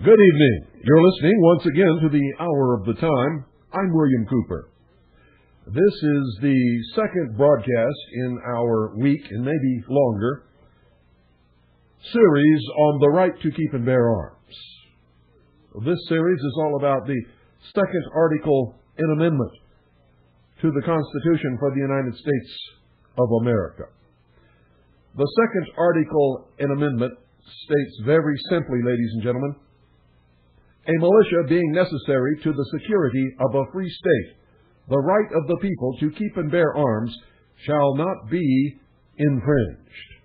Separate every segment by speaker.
Speaker 1: Good evening. You're listening once again to the Hour of the Time. I'm William Cooper. This is the second broadcast in our week, and maybe longer, series on the right to keep and bear arms. This series is all about the second article in amendment to the Constitution for the United States of America. The second article in amendment states very simply, ladies and gentlemen, a militia being necessary to the security of a free state, the right of the people to keep and bear arms shall not be infringed.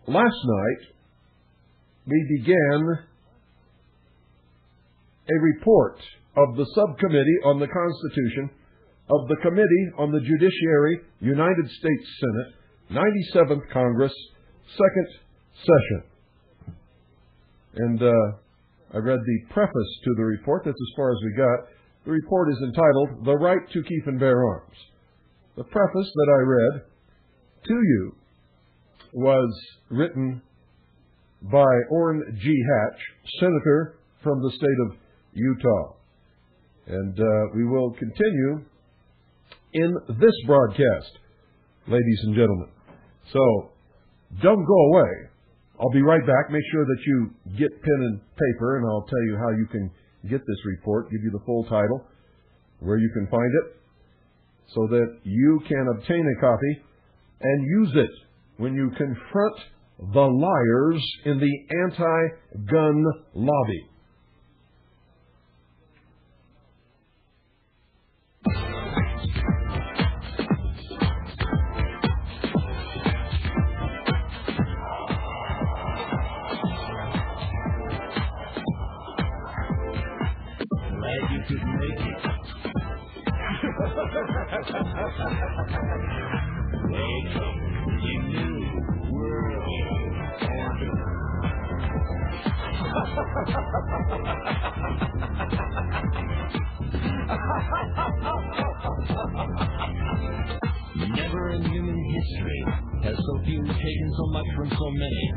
Speaker 1: Last night, we began a report of the Subcommittee on the Constitution of the Committee on the Judiciary, United States Senate, 97th Congress, second session. And I read the preface to the report. That's as far as we got. The report is entitled, The Right to Keep and Bear Arms. The preface that I read to you was written by Orrin G. Hatch, Senator from the state of Utah. And we will continue in this broadcast, ladies and gentlemen. So, don't go away. I'll be right back. Make sure that you get pen and paper, and I'll tell you how you can get this report, give you the full title, where you can find it, so that you can obtain a copy and use it when you confront the liars in the anti-gun lobby.
Speaker 2: Never in human history has so few taken so much from so many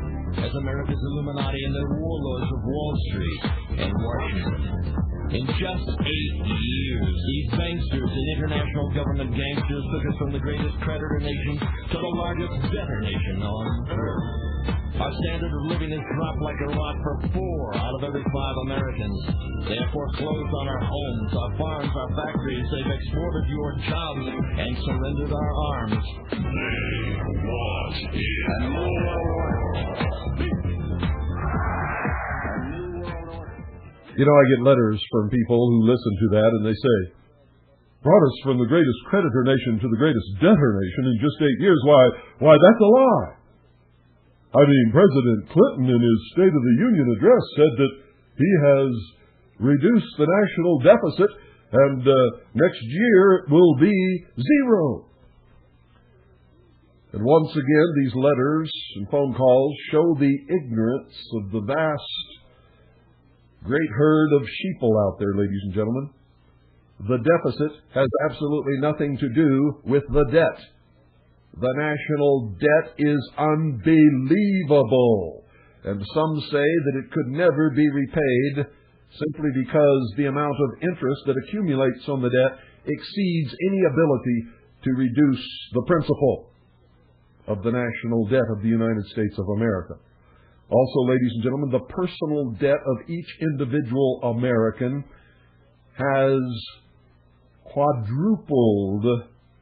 Speaker 2: as America's illuminati and their warlords of Wall Street and Washington. In just 8 years, these banksters and international government gangsters took us from the greatest creditor nation to the largest debtor nation on earth. Our standard of living has dropped like a rock for 4 out of every 5 Americans. They have foreclosed on our homes, our farms, our factories. They've exported your jobs and surrendered our arms. They want it. A new world order.
Speaker 1: You know, I get letters from people who listen to that, and they say, brought us from the greatest creditor nation to the greatest debtor nation in just 8 years. Why, that's a lie. I mean, President Clinton in his State of the Union address said that he has reduced the national deficit, and next year it will be 0. And once again, these letters and phone calls show the ignorance of the vast, great herd of sheeple out there, ladies and gentlemen. The deficit has absolutely nothing to do with the debt. The national debt is unbelievable, and some say that it could never be repaid simply because the amount of interest that accumulates on the debt exceeds any ability to reduce the principal of the national debt of the United States of America. Also, ladies and gentlemen, the personal debt of each individual American has quadrupled,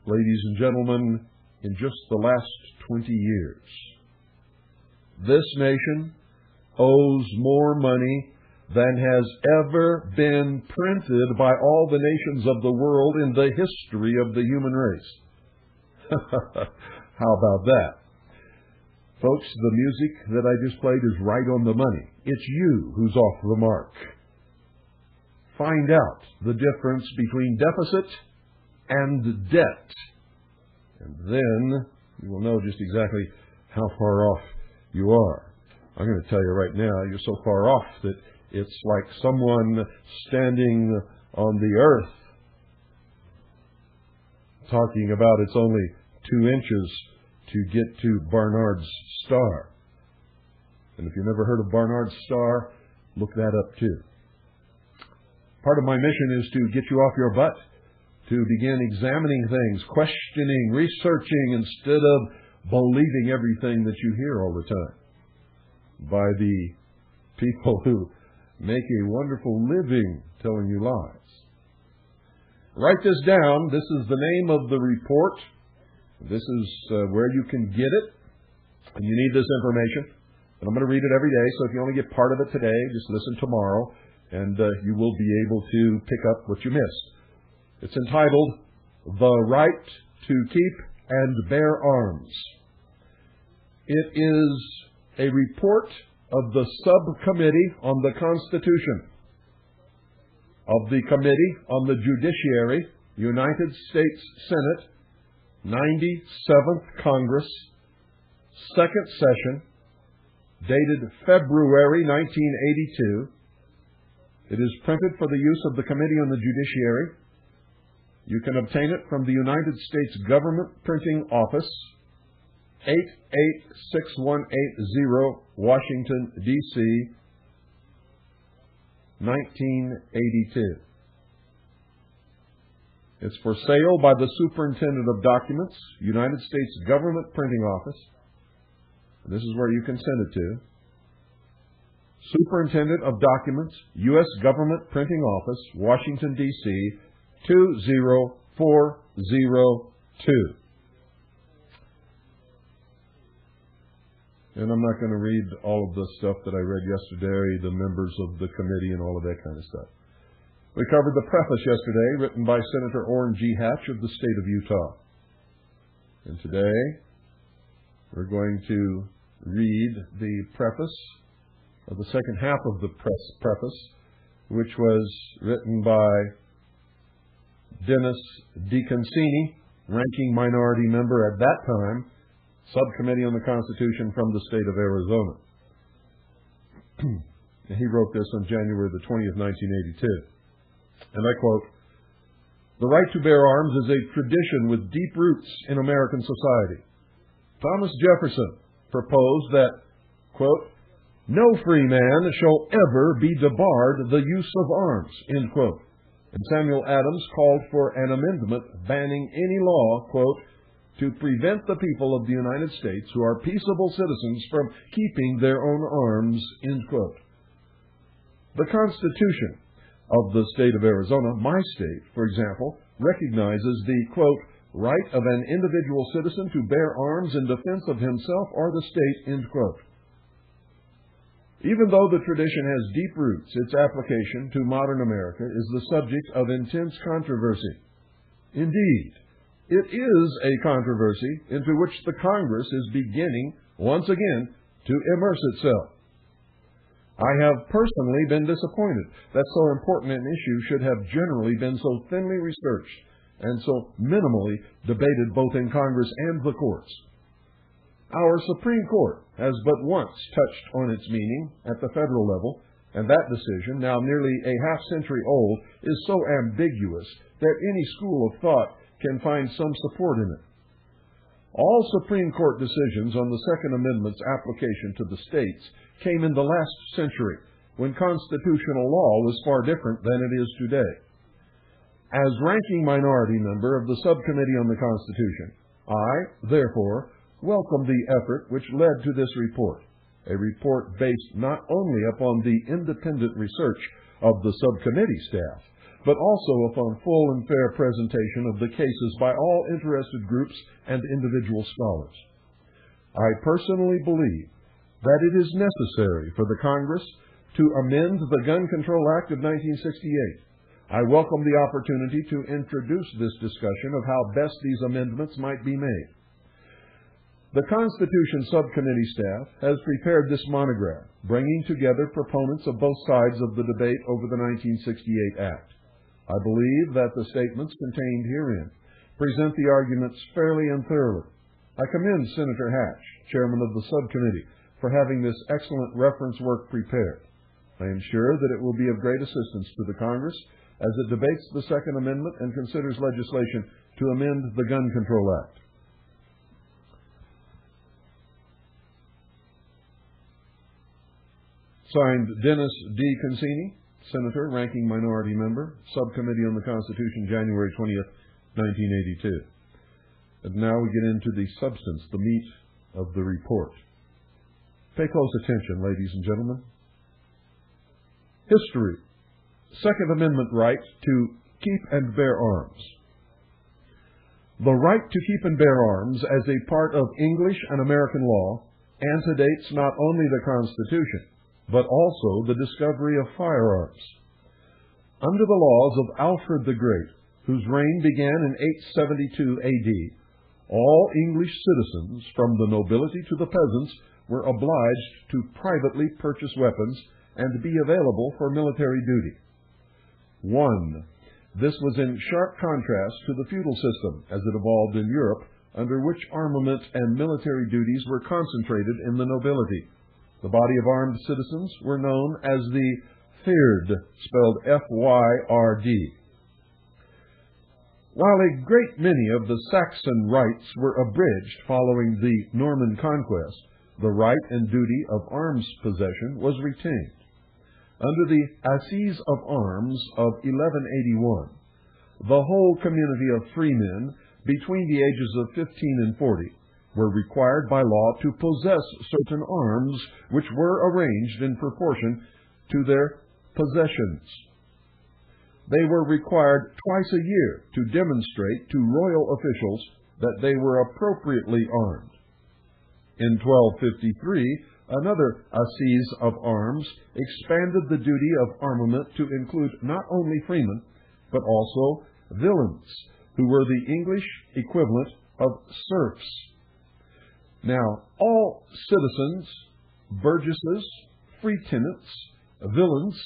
Speaker 1: ladies and gentlemen, in just the last 20 years. This nation owes more money than has ever been printed by all the nations of the world in the history of the human race. How about that? Folks, the music that I just played is right on the money. It's you who's off the mark. Find out the difference between deficit and debt. And then you will know just exactly how far off you are. I'm going to tell you right now, you're so far off that it's like someone standing on the earth talking about it's only 2 inches to get to Barnard's star. And if you've never heard of Barnard's star, look that up too. Part of my mission is to get you off your butt, to begin examining things, questioning, researching, instead of believing everything that you hear all the time by the people who make a wonderful living telling you lies. Write this down. This is the name of the report. This is where you can get it. And you need this information. And I'm going to read it every day, so if you only get part of it today, just listen tomorrow, and you will be able to pick up what you missed. It's entitled, The Right to Keep and Bear Arms. It is a report of the Subcommittee on the Constitution, of the Committee on the Judiciary, United States Senate, 97th Congress, 2nd Session, dated February 1982. It is printed for the use of the Committee on the Judiciary. You can obtain it from the United States Government Printing Office, 886180, Washington, D.C., 1982. It's for sale by the Superintendent of Documents, United States Government Printing Office. This is where you can send it to. Superintendent of Documents, U.S. Government Printing Office, Washington, D.C., 20402. And I'm not going to read all of the stuff that I read yesterday, the members of the committee and all of that kind of stuff. We covered the preface yesterday, written by Senator Orrin G. Hatch of the state of Utah. And today, we're going to read the preface, of the second half of the preface, which was written by Dennis DeConcini, ranking minority member at that time, Subcommittee on the Constitution from the state of Arizona. He wrote this on January the 20th, 1982. And I quote, "The right to bear arms is a tradition with deep roots in American society. Thomas Jefferson proposed that, quote, no free man shall ever be debarred the use of arms, end quote. And Samuel Adams called for an amendment banning any law, quote, to prevent the people of the United States who are peaceable citizens from keeping their own arms, end quote. The Constitution of the state of Arizona, my state, for example, recognizes the, quote, right of an individual citizen to bear arms in defense of himself or the state, end quote. Even though the tradition has deep roots, its application to modern America is the subject of intense controversy. Indeed, it is a controversy into which the Congress is beginning, once again, to immerse itself. I have personally been disappointed that so important an issue should have generally been so thinly researched and so minimally debated both in Congress and the courts. Our Supreme Court has but once touched on its meaning at the federal level, and that decision, now nearly a half-century old, is so ambiguous that any school of thought can find some support in it. All Supreme Court decisions on the Second Amendment's application to the states came in the last century, when constitutional law was far different than it is today. As ranking minority member of the Subcommittee on the Constitution, I, therefore, welcome the effort which led to this report, a report based not only upon the independent research of the subcommittee staff, but also upon full and fair presentation of the cases by all interested groups and individual scholars. I personally believe that it is necessary for the Congress to amend the Gun Control Act of 1968. I welcome the opportunity to introduce this discussion of how best these amendments might be made. The Constitution Subcommittee staff has prepared this monograph, bringing together proponents of both sides of the debate over the 1968 Act. I believe that the statements contained herein present the arguments fairly and thoroughly. I commend Senator Hatch, chairman of the subcommittee, for having this excellent reference work prepared. I am sure that it will be of great assistance to the Congress as it debates the Second Amendment and considers legislation to amend the Gun Control Act. Signed, Dennis D. Concini, Senator, Ranking Minority Member, Subcommittee on the Constitution, January 20th, 1982. And now we get into the substance, the meat of the report. Pay close attention, ladies and gentlemen. History. Second Amendment right to keep and bear arms. The right to keep and bear arms as a part of English and American law antedates not only the Constitution, but also the discovery of firearms. Under the laws of Alfred the Great, whose reign began in 872 A.D., all English citizens, from the nobility to the peasants, were obliged to privately purchase weapons and be available for military duty. 1. This was in sharp contrast to the feudal system as it evolved in Europe, under which armament and military duties were concentrated in the nobility. The body of armed citizens were known as the Fyrd, spelled F-Y-R-D. While a great many of the Saxon rights were abridged following the Norman conquest, the right and duty of arms possession was retained. Under the Assize of Arms of 1181, the whole community of freemen between the ages of 15 and 40 were required by law to possess certain arms which were arranged in proportion to their possessions. They were required twice a year to demonstrate to royal officials that they were appropriately armed. In 1253, another Assize of Arms expanded the duty of armament to include not only freemen, but also villeins, who were the English equivalent of serfs. Now, all citizens, burgesses, free tenants, villeins,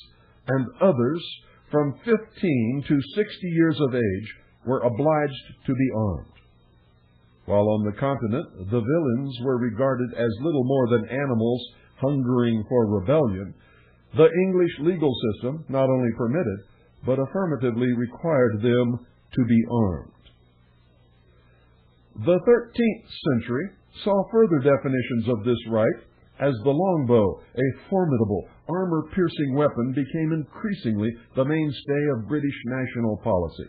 Speaker 1: and others from 15 to 60 years of age were obliged to be armed. While on the continent, the villeins were regarded as little more than animals hungering for rebellion, the English legal system not only permitted, but affirmatively required them to be armed. The 13th century saw further definitions of this right as the longbow, a formidable, armor-piercing weapon, became increasingly the mainstay of British national policy.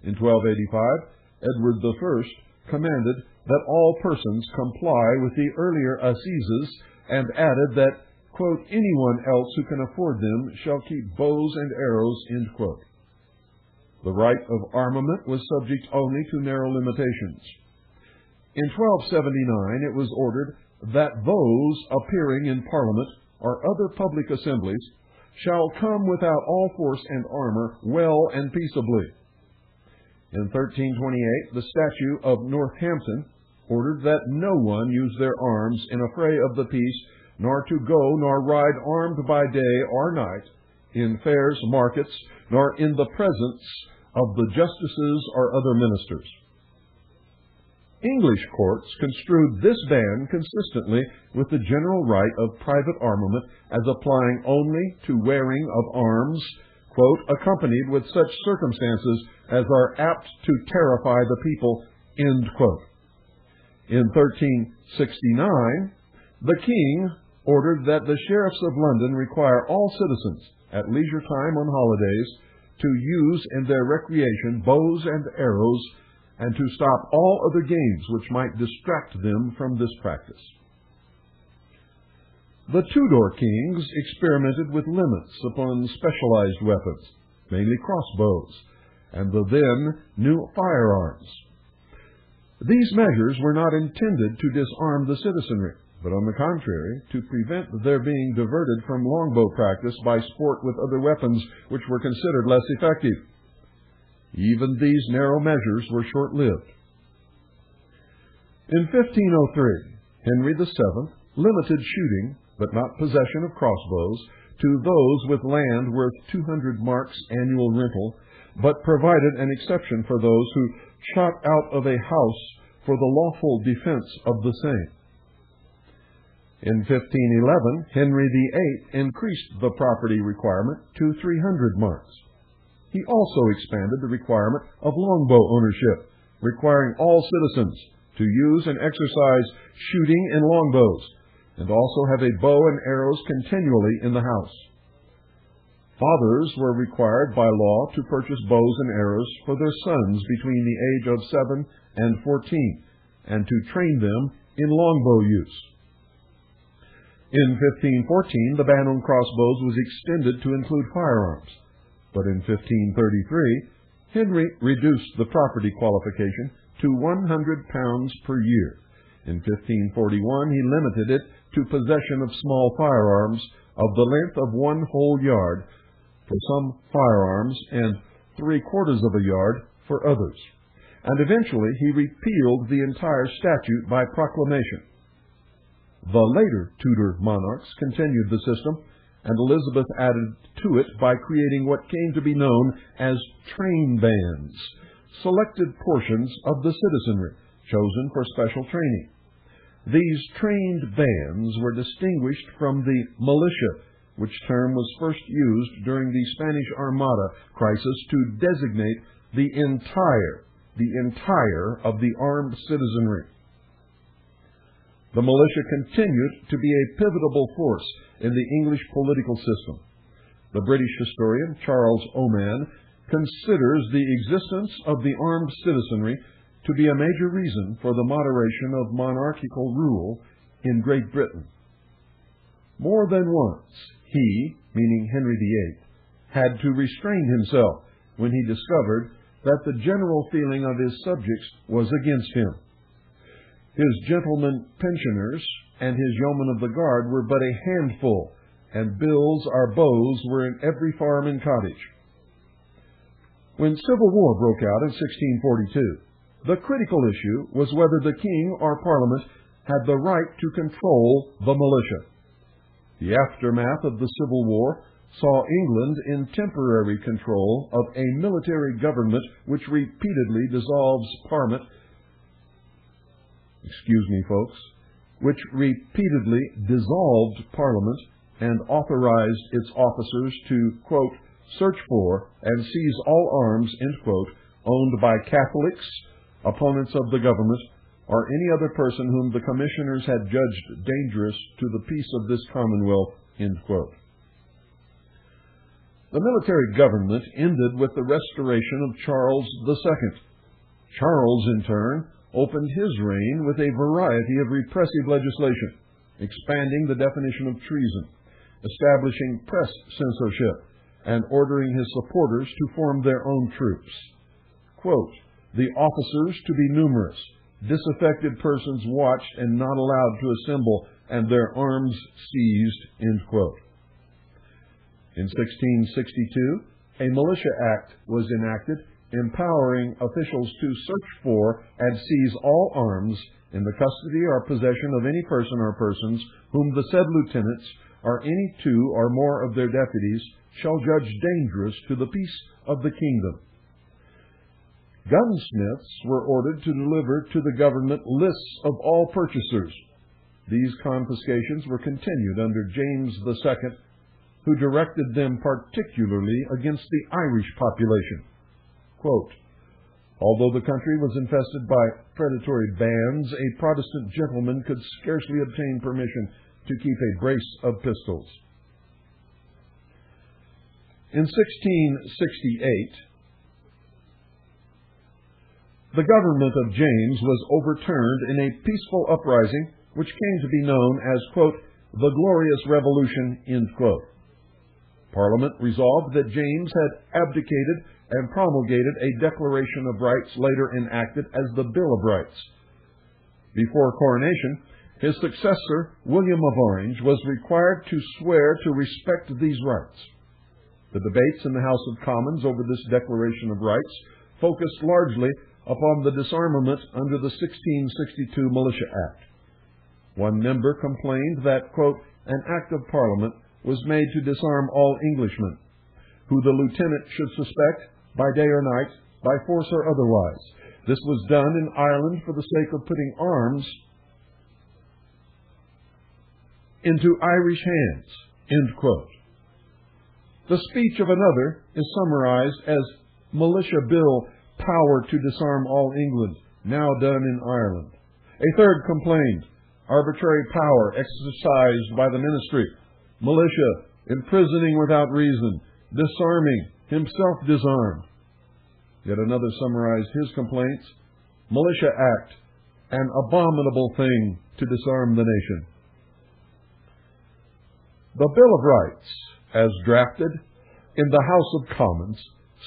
Speaker 1: In 1285, Edward I commanded that all persons comply with the earlier assizes and added that, quote, anyone else who can afford them shall keep bows and arrows, end quote. The right of armament was subject only to narrow limitations. In 1279, it was ordered that those appearing in Parliament or other public assemblies shall come without all force and armor, well and peaceably. In 1328, the Statute of Northampton ordered that no one use their arms in a fray of the peace, nor to go nor ride armed by day or night in fairs, markets, nor in the presence of the justices or other ministers. English courts construed this ban consistently with the general right of private armament as applying only to wearing of arms, quote, accompanied with such circumstances as are apt to terrify the people, end quote. In 1369, the King ordered that the sheriffs of London require all citizens, at leisure time on holidays, to use in their recreation bows and arrows, and to stop all other games which might distract them from this practice. The Tudor kings experimented with limits upon specialized weapons. mainly crossbows, and the then new firearms. These measures were not intended to disarm the citizenry, but on the contrary, to prevent their being diverted from longbow practice by sport with other weapons which were considered less effective. Even these narrow measures were short-lived. In 1503, Henry VII limited shooting, but not possession of crossbows, to those with land worth 200 marks annual rental, but provided an exception for those who shot out of a house for the lawful defense of the same. In 1511, Henry VIII increased the property requirement to 300 marks. He also expanded the requirement of longbow ownership, requiring all citizens to use and exercise shooting in longbows, and also have a bow and arrows continually in the house. Fathers were required by law to purchase bows and arrows for their sons between the age of 7 and 14, and to train them in longbow use. In 1514, the ban on crossbows was extended to include firearms, but in 1533, Henry reduced the property qualification to £100 per year. In 1541, he limited it to possession of small firearms of the length of 1 whole yard for some firearms and 3/4 of a yard for others. And eventually he repealed the entire statute by proclamation. The later Tudor monarchs continued the system, and Elizabeth added to it by creating what came to be known as train bands, selected portions of the citizenry chosen for special training. These trained bands were distinguished from the militia, which term was first used during the Spanish Armada crisis to designate the entire of the armed citizenry. The militia continued to be a pivotal force in the English political system. The British historian Charles Oman considers the existence of the armed citizenry to be a major reason for the moderation of monarchical rule in Great Britain. More than once, he, meaning Henry VIII, had to restrain himself when he discovered that the general feeling of his subjects was against him. His gentlemen pensioners and his yeomen of the guard were but a handful, and bills or bows were in every farm and cottage. When civil war broke out in 1642, the critical issue was whether the king or parliament had the right to control the militia. The aftermath of the Civil War saw England in temporary control of a military government which repeatedly dissolved Parliament, and authorized its officers to, quote, search for and seize all arms, end quote, owned by Catholics, opponents of the government, or any other person whom the commissioners had judged dangerous to the peace of this commonwealth, end quote. The military government ended with the restoration of Charles II. Charles, in turn, opened his reign with a variety of repressive legislation, expanding the definition of treason, establishing press censorship, and ordering his supporters to form their own troops. Quote, the officers to be numerous, disaffected persons watched and not allowed to assemble, and their arms seized, end quote. In 1662, a militia act was enacted empowering officials to search for and seize all arms in the custody or possession of any person or persons whom the said lieutenants or any 2 or more of their deputies shall judge dangerous to the peace of the kingdom. Gunsmiths were ordered to deliver to the government lists of all purchasers. These confiscations were continued under James II, who directed them particularly against the Irish population. Quote, although the country was infested by predatory bands, a Protestant gentleman could scarcely obtain permission to keep a brace of pistols. In 1668, the government of James was overturned in a peaceful uprising which came to be known as, quote, the Glorious Revolution, end quote. Parliament resolved that James had abdicated and promulgated a Declaration of Rights later enacted as the Bill of Rights. Before coronation, his successor, William of Orange, was required to swear to respect these rights. The debates in the House of Commons over this Declaration of Rights focused largely upon the disarmament under the 1662 Militia Act. One member complained that, quote, an act of Parliament was made to disarm all Englishmen, who the lieutenant should suspect by day or night, by force or otherwise. This was done in Ireland for the sake of putting arms into Irish hands, end quote. The speech of another is summarized as Militia Bill, power to disarm all England, now done in Ireland. A third complained, arbitrary power exercised by the ministry, militia imprisoning without reason, disarming, himself disarmed. Yet another summarized his complaints, Militia Act, an abominable thing to disarm the nation. The Bill of Rights, as drafted in the House of Commons,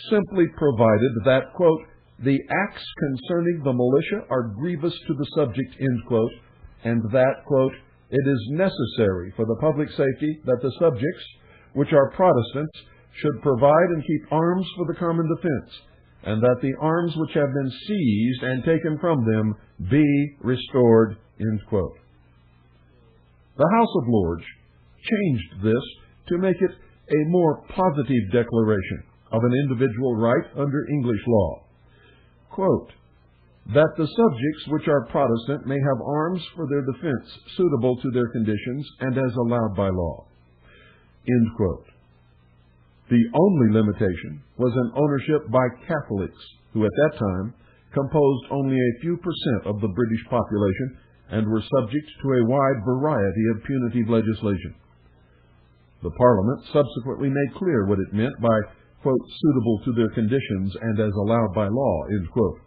Speaker 1: simply provided that, quote, the acts concerning the militia are grievous to the subject, end quote, and that, quote, it is necessary for the public safety that the subjects, which are Protestants, should provide and keep arms for the common defense, and that the arms which have been seized and taken from them be restored, end quote. The House of Lords changed this to make it a more positive declaration of an individual right under English law. Quote, that the subjects which are Protestant may have arms for their defense suitable to their conditions and as allowed by law. End quote. The only limitation was an ownership by Catholics, who at that time composed only a few % of the British population and were subject to a wide variety of punitive legislation. The Parliament subsequently made clear what it meant by, quote, suitable to their conditions and as allowed by law, end quote.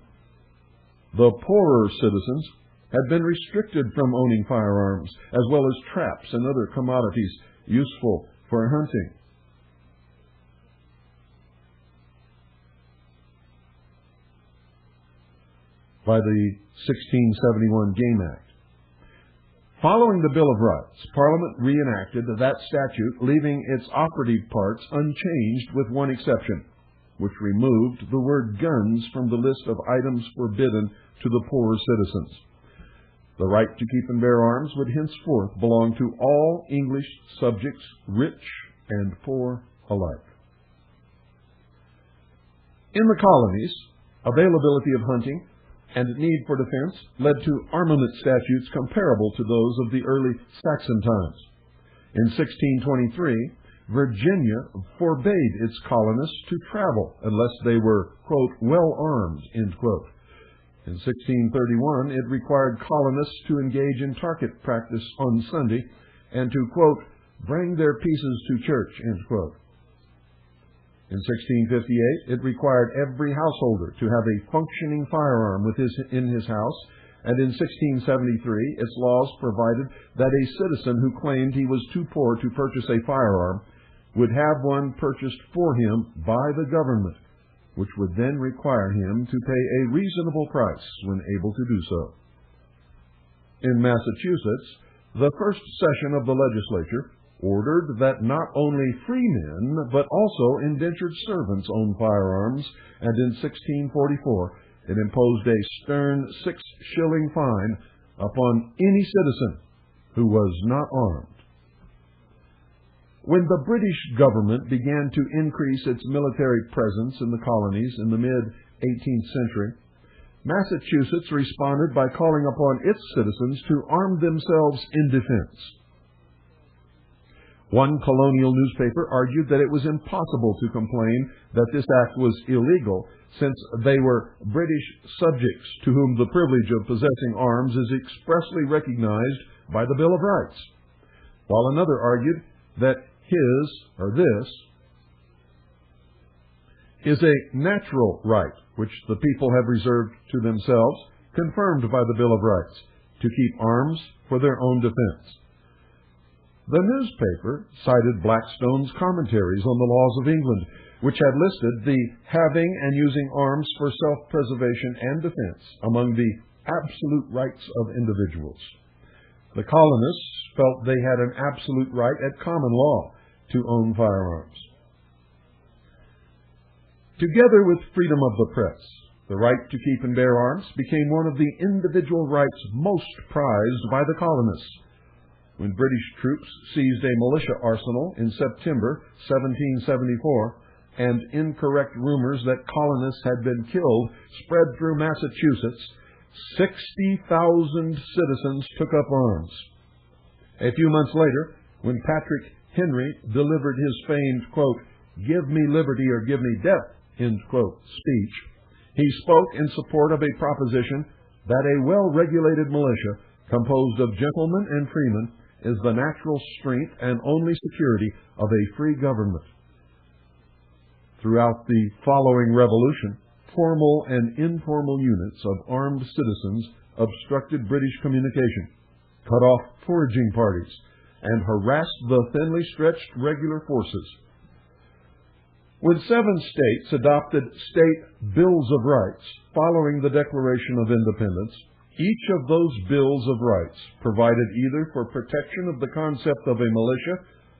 Speaker 1: The poorer citizens had been restricted from owning firearms, as well as traps and other commodities useful for hunting. By the 1671 Game Act. Following the Bill of Rights, Parliament reenacted that statute, leaving its operative parts unchanged with one exception, which removed the word guns from the list of items forbidden to the poorer citizens. The right to keep and bear arms would henceforth belong to all English subjects, rich and poor alike. In the colonies, availability of hunting and need for defense led to armament statutes comparable to those of the early Saxon times. In 1623, Virginia forbade its colonists to travel unless they were, quote, well armed, end quote. In 1631, it required colonists to engage in target practice on Sunday and to, quote, bring their pieces to church, end quote. In 1658, it required every householder to have a functioning firearm in his house, and in 1673, its laws provided that a citizen who claimed he was too poor to purchase a firearm would have one purchased for him by the government, which would then require him to pay a reasonable price when able to do so. In Massachusetts, the first session of the legislature ordered that not only freemen, but also indentured servants own firearms, and in 1644 it imposed a stern 6-shilling fine upon any citizen who was not armed. When the British government began to increase its military presence in the colonies in the mid-18th century, Massachusetts responded by calling upon its citizens to arm themselves in defense. One colonial newspaper argued that it was impossible to complain that this act was illegal, since they were British subjects to whom the privilege of possessing arms is expressly recognized by the Bill of Rights, while another argued that this is a natural right which the people have reserved to themselves, confirmed by the Bill of Rights, to keep arms for their own defense. The newspaper cited Blackstone's commentaries on the laws of England, which had listed the having and using arms for self-preservation and defense among the absolute rights of individuals. The colonists felt they had an absolute right at common law to own firearms. Together with freedom of the press, the right to keep and bear arms became one of the individual rights most prized by the colonists. When British troops seized a militia arsenal in September 1774, and incorrect rumors that colonists had been killed spread through Massachusetts, 60,000 citizens took up arms. A few months later, when Patrick Henry delivered his famed, quote, "Give me liberty or give me death," end quote, speech, he spoke in support of a proposition that a well-regulated militia composed of gentlemen and freemen is the natural strength and only security of a free government. Throughout the following revolution, formal and informal units of armed citizens obstructed British communication, cut off foraging parties, and harassed the thinly stretched regular forces. When 7 states adopted state bills of rights following the Declaration of Independence, each of those bills of rights provided either for protection of the concept of a militia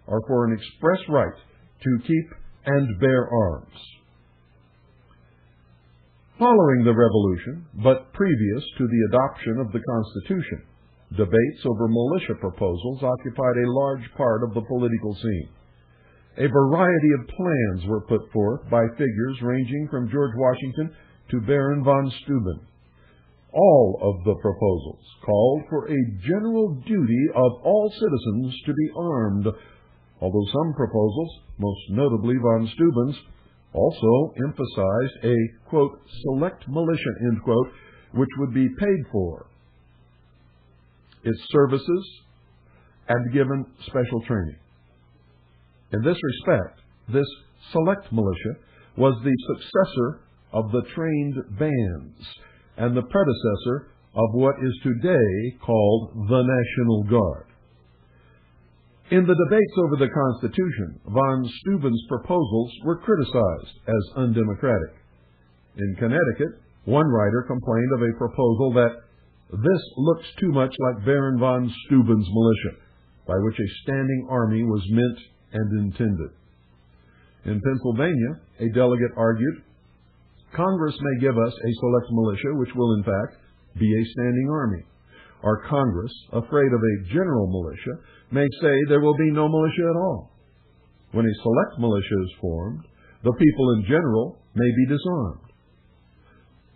Speaker 1: or for an express right to keep and bear arms. Following the Revolution, but previous to the adoption of the Constitution, debates over militia proposals occupied a large part of the political scene. A variety of plans were put forth by figures ranging from George Washington to Baron von Steuben. All of the proposals called for a general duty of all citizens to be armed, although some proposals, most notably von Steuben's, also emphasized a, quote, select militia, end quote, which would be paid for its services and given special training. In this respect, this select militia was the successor of the trained bands and the predecessor of what is today called the National Guard. In the debates over the Constitution, von Steuben's proposals were criticized as undemocratic. In Connecticut, one writer complained of a proposal that this looks too much like Baron von Steuben's militia, by which a standing army was meant and intended. In Pennsylvania, a delegate argued, Congress may give us a select militia which will, in fact, be a standing army. Or Congress, afraid of a general militia, may say there will be no militia at all. When a select militia is formed, the people in general may be disarmed.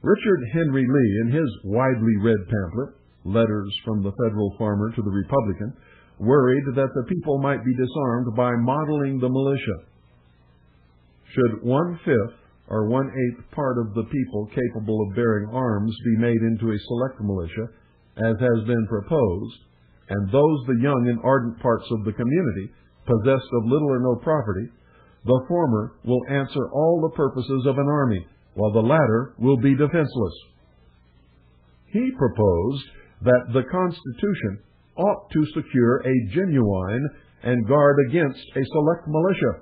Speaker 1: Richard Henry Lee, in his widely read pamphlet, Letters from the Federal Farmer to the Republican, worried that the people might be disarmed by modeling the militia. Should 1/5 or 1/8 part of the people capable of bearing arms be made into a select militia, as has been proposed, and those the young and ardent parts of the community possessed of little or no property, the former will answer all the purposes of an army, while the latter will be defenseless. He proposed that the Constitution ought to secure a genuine and guard against a select militia,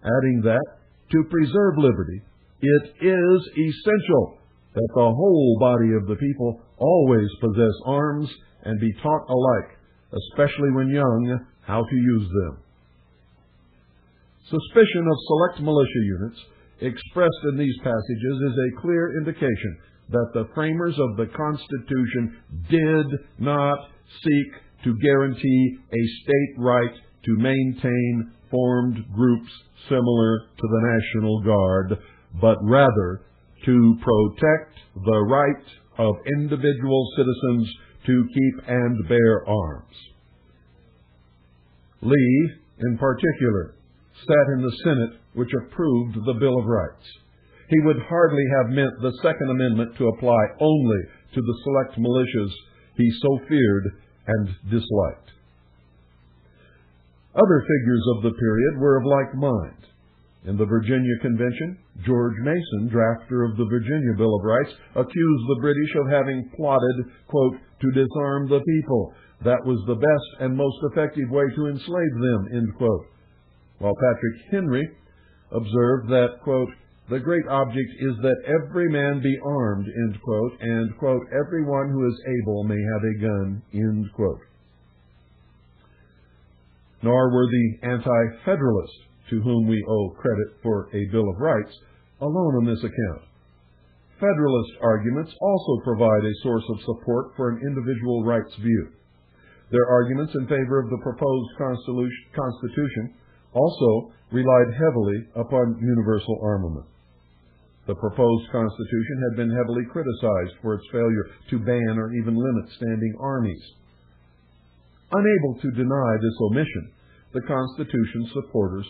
Speaker 1: adding that, to preserve liberty, it is essential that the whole body of the people always possess arms and be taught alike, especially when young, how to use them. Suspicion of select militia units expressed in these passages is a clear indication that the framers of the Constitution did not seek to guarantee a state right to maintain formed groups similar to the National Guard, but rather to protect the right of individual citizens to keep and bear arms. Lee, in particular, sat in the Senate which approved the Bill of Rights. He would hardly have meant the Second Amendment to apply only to the select militias he so feared and disliked. Other figures of the period were of like mind. In the Virginia Convention, George Mason, drafter of the Virginia Bill of Rights, accused the British of having plotted, quote, to disarm the people. That was the best and most effective way to enslave them, end quote. While Patrick Henry observed that, quote, the great object is that every man be armed, end quote, and, quote, everyone who is able may have a gun, end quote. Nor were the anti-federalists, to whom we owe credit for a Bill of Rights, alone on this account. Federalist arguments also provide a source of support for an individual rights view. Their arguments in favor of the proposed Constitution also relied heavily upon universal armament. The proposed Constitution had been heavily criticized for its failure to ban or even limit standing armies. Unable to deny this omission, the Constitution's supporters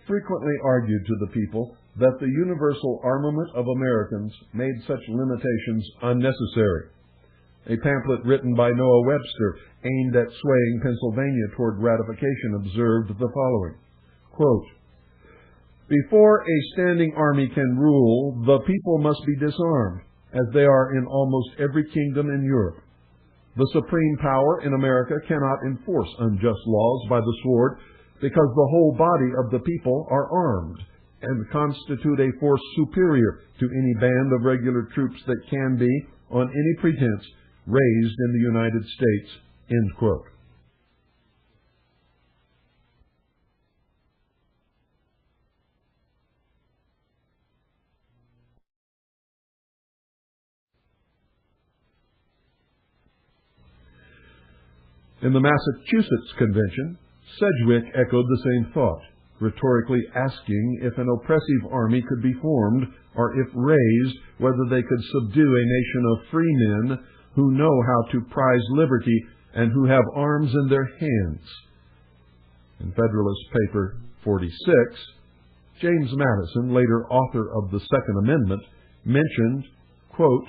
Speaker 1: frequently argued to the people that the universal armament of Americans made such limitations unnecessary. A pamphlet written by Noah Webster aimed at swaying Pennsylvania toward ratification observed the following, quote, before a standing army can rule, the people must be disarmed, as they are in almost every kingdom in Europe. The supreme power in America cannot enforce unjust laws by the sword, because the whole body of the people are armed and constitute a force superior to any band of regular troops that can be, on any pretense, raised in the United States, end quote. In the Massachusetts Convention, Sedgwick echoed the same thought, rhetorically asking if an oppressive army could be formed, or if raised, whether they could subdue a nation of free men who know how to prize liberty and who have arms in their hands. In Federalist Paper 46, James Madison, later author of the Second Amendment, mentioned, quote,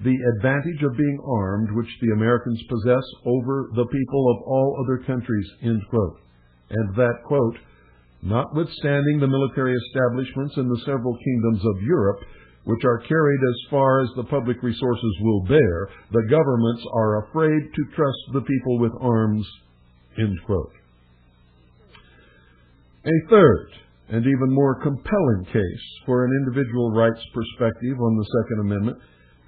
Speaker 1: the advantage of being armed which the Americans possess over the people of all other countries, end quote, and that, quote, notwithstanding the military establishments in the several kingdoms of Europe, which are carried as far as the public resources will bear, the governments are afraid to trust the people with arms, end quote. A third and even more compelling case for an individual rights perspective on the Second Amendment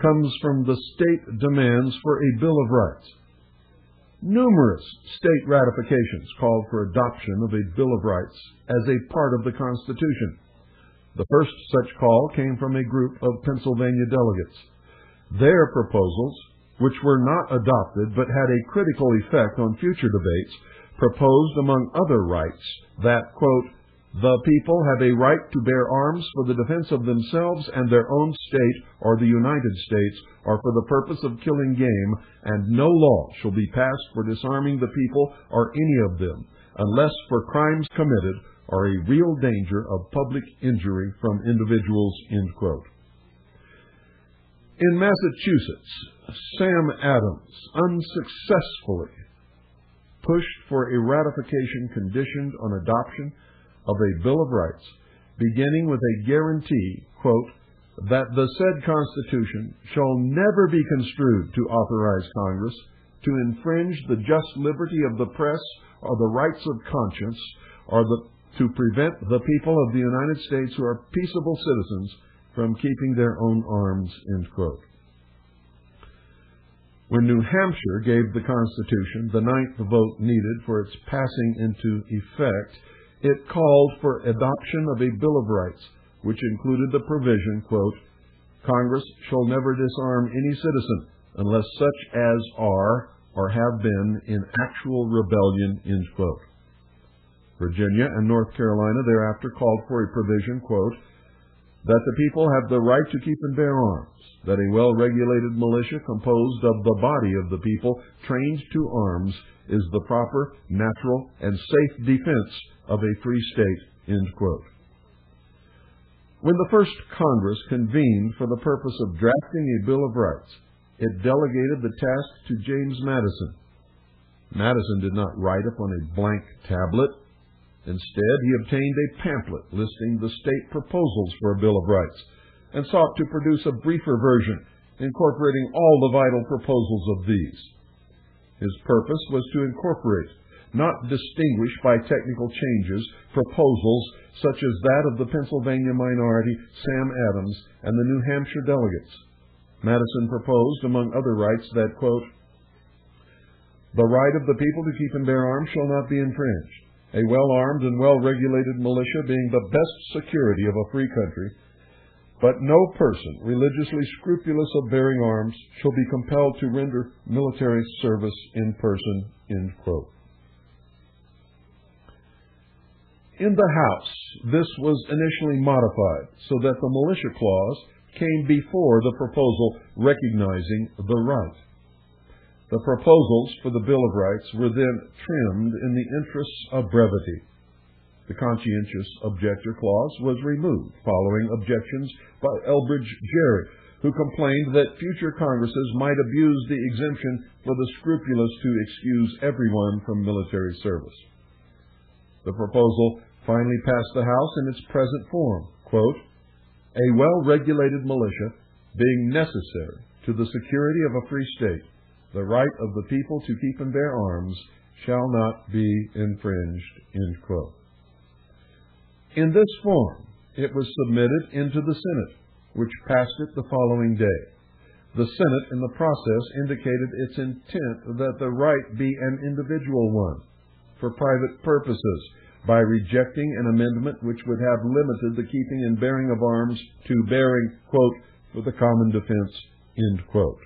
Speaker 1: comes from the state demands for a Bill of Rights. Numerous state ratifications called for adoption of a Bill of Rights as a part of the Constitution. The first such call came from a group of Pennsylvania delegates. Their proposals, which were not adopted but had a critical effect on future debates, proposed, among other rights, that, quote, the people have a right to bear arms for the defense of themselves and their own state or the United States, or for the purpose of killing game, and no law shall be passed for disarming the people or any of them, unless for crimes committed or a real danger of public injury from individuals, end quote. In Massachusetts, Sam Adams unsuccessfully pushed for a ratification conditioned on adoption of a Bill of Rights, beginning with a guarantee, quote, that the said Constitution shall never be construed to authorize Congress to infringe the just liberty of the press or the rights of conscience, or to prevent the people of the United States who are peaceable citizens from keeping their own arms, end quote. When New Hampshire gave the Constitution the 9th vote needed for its passing into effect, it called for adoption of a Bill of Rights, which included the provision, quote, Congress shall never disarm any citizen unless such as are or have been in actual rebellion, end quote. Virginia and North Carolina thereafter called for a provision, quote, that the people have the right to keep and bear arms, that a well-regulated militia composed of the body of the people trained to arms is the proper, natural, and safe defense of a free state, end quote. When the first Congress convened for the purpose of drafting a Bill of Rights, it delegated the task to James Madison. Madison did not write upon a blank tablet. Instead, he obtained a pamphlet listing the state proposals for a Bill of Rights and sought to produce a briefer version incorporating all the vital proposals of these. His purpose was to incorporate, not distinguish by technical changes, proposals such as that of the Pennsylvania minority, Sam Adams, and the New Hampshire delegates. Madison proposed, among other rights, that, quote, "The right of the people to keep and bear arms shall not be infringed, a well-armed and well-regulated militia being the best security of a free country, but no person religiously scrupulous of bearing arms shall be compelled to render military service in person," end quote. In the House, this was initially modified so that the militia clause came before the proposal recognizing the right. The proposals for the Bill of Rights were then trimmed in the interests of brevity. The conscientious objector clause was removed following objections by Elbridge Gerry, who complained that future Congresses might abuse the exemption for the scrupulous to excuse everyone from military service. The proposal finally passed the House in its present form, quote, "A well-regulated militia being necessary to the security of a free state, the right of the people to keep and bear arms shall not be infringed," end quote. In this form, it was submitted into the Senate, which passed it the following day. The Senate, in the process, indicated its intent that the right be an individual one, for private purposes, by rejecting an amendment which would have limited the keeping and bearing of arms to bearing, quote, "for the common defense," end quote.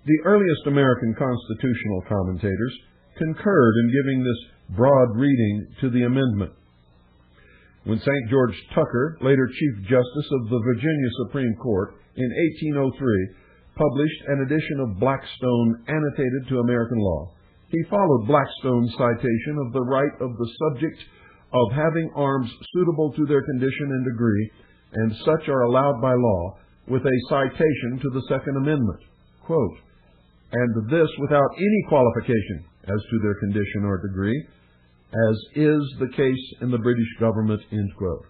Speaker 1: The earliest American constitutional commentators concurred in giving this broad reading to the amendment. When St. George Tucker, later Chief Justice of the Virginia Supreme Court, in 1803, published an edition of Blackstone annotated to American law, he followed Blackstone's citation of the right of the subject of having arms suitable to their condition and degree, and such are allowed by law, with a citation to the Second Amendment, quote, "and this without any qualification as to their condition or degree, as is the case in the British government," end quote.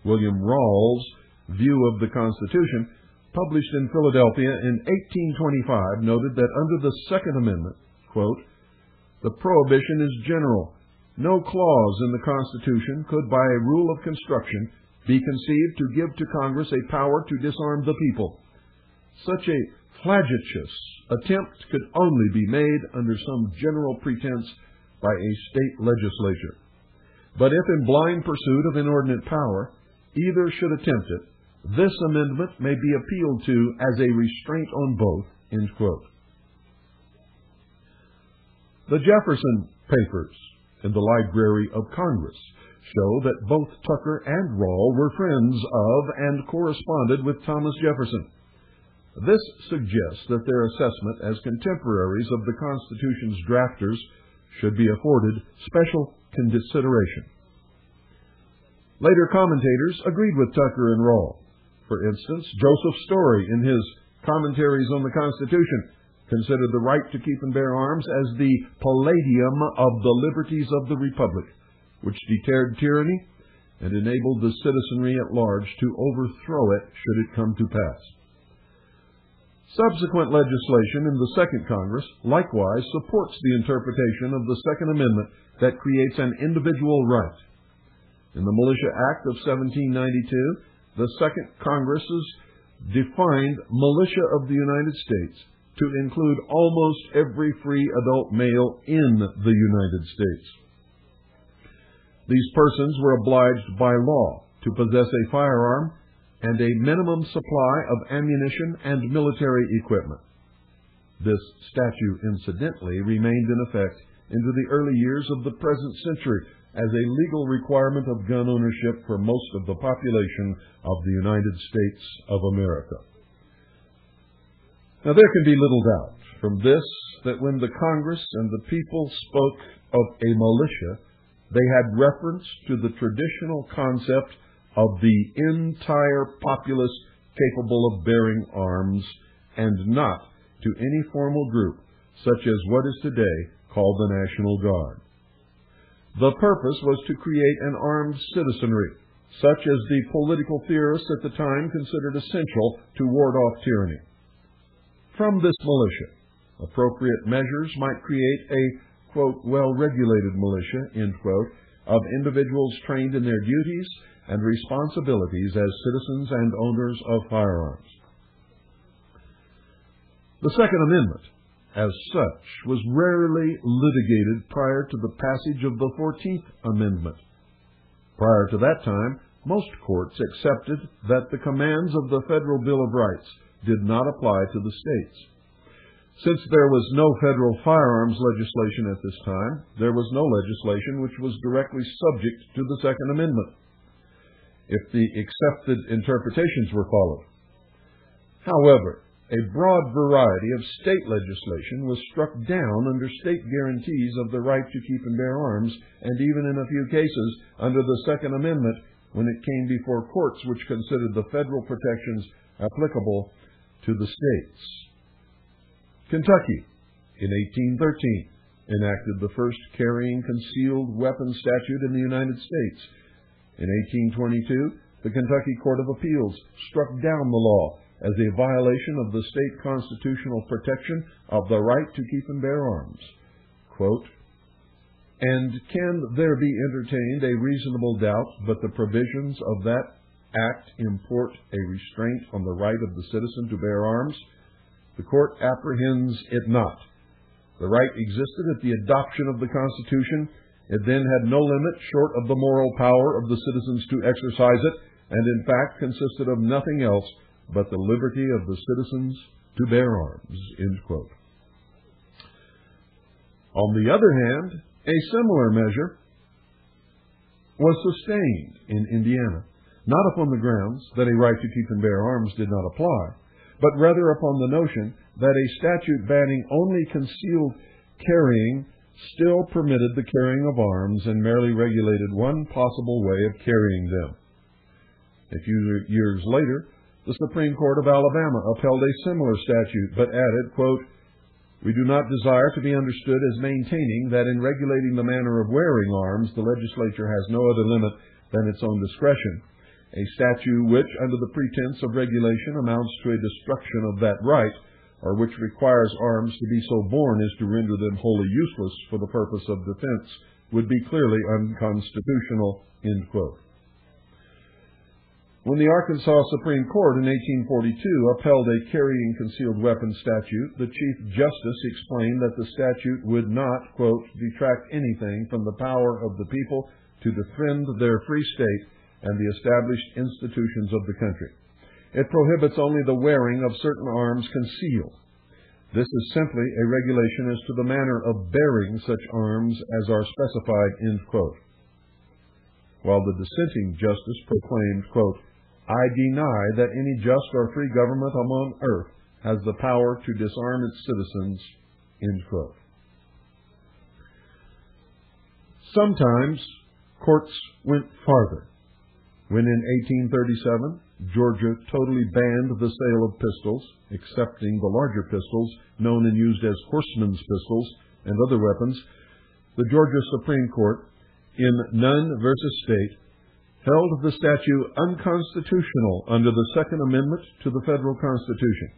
Speaker 1: William Rawls' view of the Constitution, published in Philadelphia in 1825, noted that under the Second Amendment, quote, "the prohibition is general. No clause in the Constitution could, by a rule of construction, be conceived to give to Congress a power to disarm the people. Such a flagitious attempt could only be made under some general pretense by a state legislature. But if in blind pursuit of inordinate power either should attempt it, this amendment may be appealed to as a restraint on both," end quote. The Jefferson Papers in the Library of Congress show that both Tucker and Rawls were friends of and corresponded with Thomas Jefferson. This suggests that their assessment as contemporaries of the Constitution's drafters should be afforded special consideration. Later commentators agreed with Tucker and Rawls. For instance, Joseph Story, in his Commentaries on the Constitution, considered the right to keep and bear arms as the palladium of the liberties of the Republic, which deterred tyranny and enabled the citizenry at large to overthrow it should it come to pass. Subsequent legislation in the Second Congress likewise supports the interpretation of the Second Amendment that creates an individual right. In the Militia Act of 1792, the Second Congresses defined militia of the United States to include almost every free adult male in the United States. These persons were obliged by law to possess a firearm and a minimum supply of ammunition and military equipment. This statute, incidentally, remained in effect into the early years of the present century as a legal requirement of gun ownership for most of the population of the United States of America. Now, there can be little doubt from this that when the Congress and the people spoke of a militia, they had reference to the traditional concept of the entire populace capable of bearing arms, and not to any formal group such as what is today called the National Guard. The purpose was to create an armed citizenry, such as the political theorists at the time considered essential to ward off tyranny. From this militia, appropriate measures might create a, quote, well-regulated militia, end quote, of individuals trained in their duties and responsibilities as citizens and owners of firearms. The Second Amendment, as such, was rarely litigated prior to the passage of the 14th Amendment. Prior to that time, most courts accepted that the commands of the Federal Bill of Rights did not apply to the states. Since there was no federal firearms legislation at this time, there was no legislation which was directly subject to the Second Amendment, if the accepted interpretations were followed. However, a broad variety of state legislation was struck down under state guarantees of the right to keep and bear arms, and even in a few cases under the Second Amendment when it came before courts which considered the federal protections applicable to the states. Kentucky, in 1813, enacted the first carrying concealed weapon statute in the United States. In 1822, the Kentucky Court of Appeals struck down the law as a violation of the state constitutional protection of the right to keep and bear arms. Quote, "And can there be entertained a reasonable doubt but the provisions of that act import a restraint on the right of the citizen to bear arms? The court apprehends it not. The right existed at the adoption of the Constitution. It then had no limit short of the moral power of the citizens to exercise it, and in fact consisted of nothing else but the liberty of the citizens to bear arms." End quote. On the other hand, a similar measure was sustained in Indiana, not upon the grounds that a right to keep and bear arms did not apply, but rather upon the notion that a statute banning only concealed carrying still permitted the carrying of arms and merely regulated one possible way of carrying them. A few years later, the Supreme Court of Alabama upheld a similar statute, but added, quote, "We do not desire to be understood as maintaining that in regulating the manner of wearing arms, the legislature has no other limit than its own discretion. A statute which, under the pretense of regulation, amounts to a destruction of that right, or which requires arms to be so born as to render them wholly useless for the purpose of defense, would be clearly unconstitutional." End quote. When the Arkansas Supreme Court in 1842 upheld a carrying concealed weapon statute, the Chief Justice explained that the statute would not, quote, "detract anything from the power of the people to defend their free state and the established institutions of the country. It prohibits only the wearing of certain arms concealed. This is simply a regulation as to the manner of bearing such arms as are specified," end quote. While the dissenting justice proclaimed, quote, "I deny that any just or free government among earth has the power to disarm its citizens," end quote. Sometimes courts went farther. When in 1837, Georgia totally banned the sale of pistols, excepting the larger pistols known and used as horsemen's pistols and other weapons, the Georgia Supreme Court, in Nunn v. State, held the statute unconstitutional under the Second Amendment to the Federal Constitution.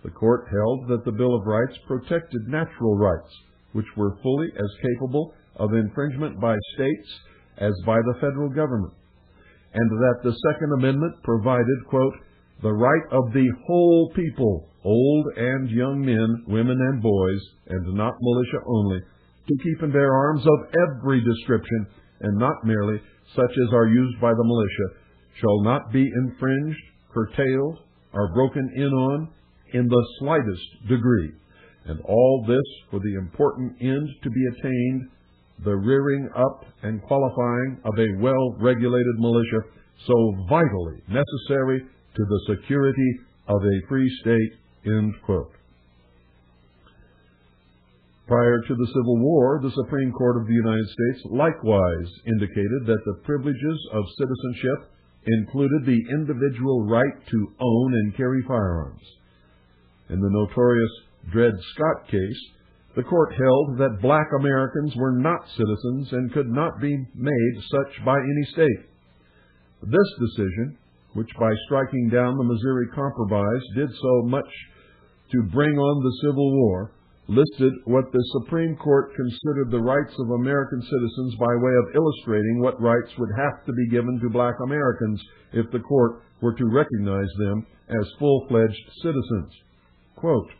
Speaker 1: The court held that the Bill of Rights protected natural rights, which were fully as capable of infringement by states as by the federal government, and that the Second Amendment provided, quote, "the right of the whole people, old and young men, women and boys, and not militia only, to keep and bear arms of every description, and not merely such as are used by the militia, shall not be infringed, curtailed, or broken in the slightest degree, and all this for the important end to be attained, the rearing up and qualifying of a well-regulated militia, so vitally necessary to the security of a free state," end quote. Prior to the Civil War, the Supreme Court of the United States likewise indicated that the privileges of citizenship included the individual right to own and carry firearms. In the notorious Dred Scott case, the court held that black Americans were not citizens and could not be made such by any state. This decision, which by striking down the Missouri Compromise did so much to bring on the Civil War, listed what the Supreme Court considered the rights of American citizens by way of illustrating what rights would have to be given to black Americans if the court were to recognize them as full-fledged citizens. Quote,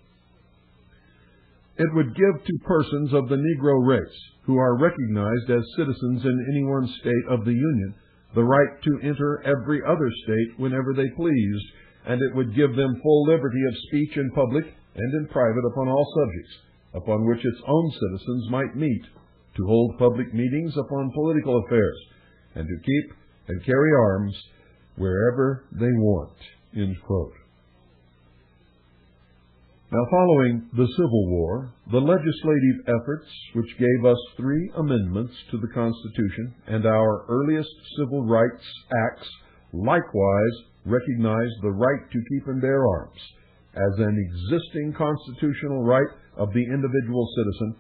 Speaker 1: "It would give to persons of the Negro race, who are recognized as citizens in any one state of the Union, the right to enter every other state whenever they pleased, and it would give them full liberty of speech in public and in private upon all subjects upon which its own citizens might meet, to hold public meetings upon political affairs, and to keep and carry arms wherever they want." End quote. Now, following the Civil War, the legislative efforts which gave us 3 amendments to the Constitution and our earliest civil rights acts likewise recognized the right to keep and bear arms as an existing constitutional right of the individual citizen,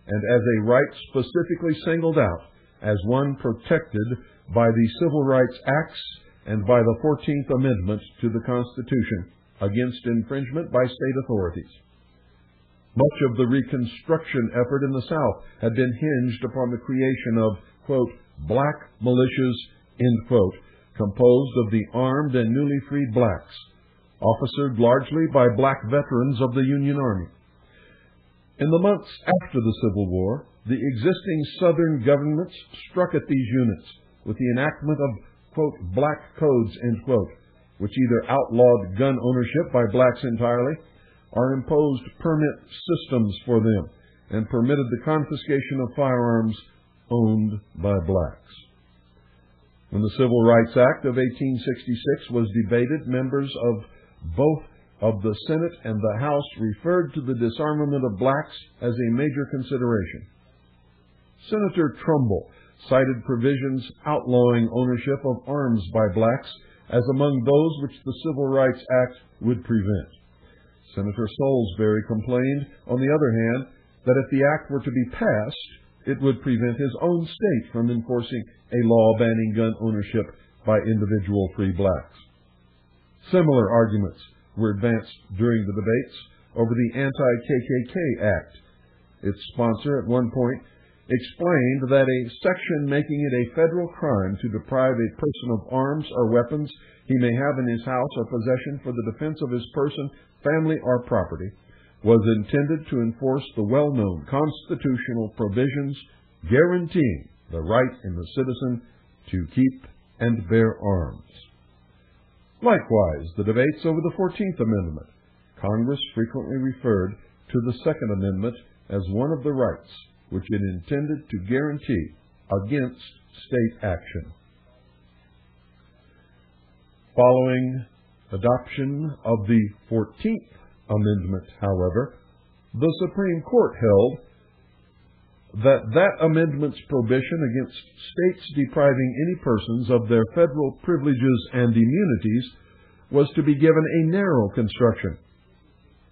Speaker 1: and as a right specifically singled out as one protected by the Civil Rights Acts and by the 14th Amendment to the Constitution against infringement by state authorities. Much of the Reconstruction effort in the South had been hinged upon the creation of, quote, "black militias," end quote, composed of the armed and newly freed blacks, officered largely by black veterans of the Union Army. In the months after the Civil War, the existing Southern governments struck at these units with the enactment of, quote, "black codes," end quote, which either outlawed gun ownership by blacks entirely or imposed permit systems for them and permitted the confiscation of firearms owned by blacks. When the Civil Rights Act of 1866 was debated, members of both of the Senate and the House referred to the disarmament of blacks as a major consideration. Senator Trumbull cited provisions outlawing ownership of arms by blacks as among those which the Civil Rights Act would prevent. Senator Salisbury complained, on the other hand, that if the act were to be passed, it would prevent his own state from enforcing a law banning gun ownership by individual free blacks. Similar arguments were advanced during the debates over the Anti-KKK Act. Its sponsor at one point explained that a section making it a federal crime to deprive a person of arms or weapons he may have in his house or possession for the defense of his person, family, or property was intended to enforce the well-known constitutional provisions guaranteeing the right in the citizen to keep and bear arms. Likewise, the debates over the 14th Amendment, Congress frequently referred to the Second Amendment as one of the rights which it intended to guarantee against state action. Following adoption of the 14th Amendment, however, the Supreme Court held that amendment's prohibition against states depriving any persons of their federal privileges and immunities was to be given a narrow construction.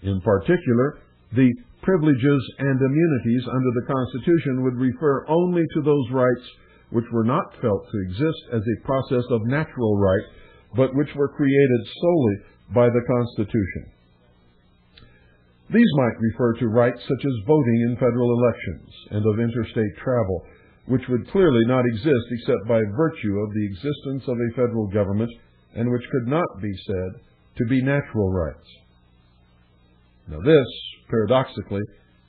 Speaker 1: In particular, the privileges and immunities under the Constitution would refer only to those rights which were not felt to exist as a process of natural right, but which were created solely by the Constitution. These might refer to rights such as voting in federal elections and of interstate travel, which would clearly not exist except by virtue of the existence of a federal government and which could not be said to be natural rights. Now this, paradoxically,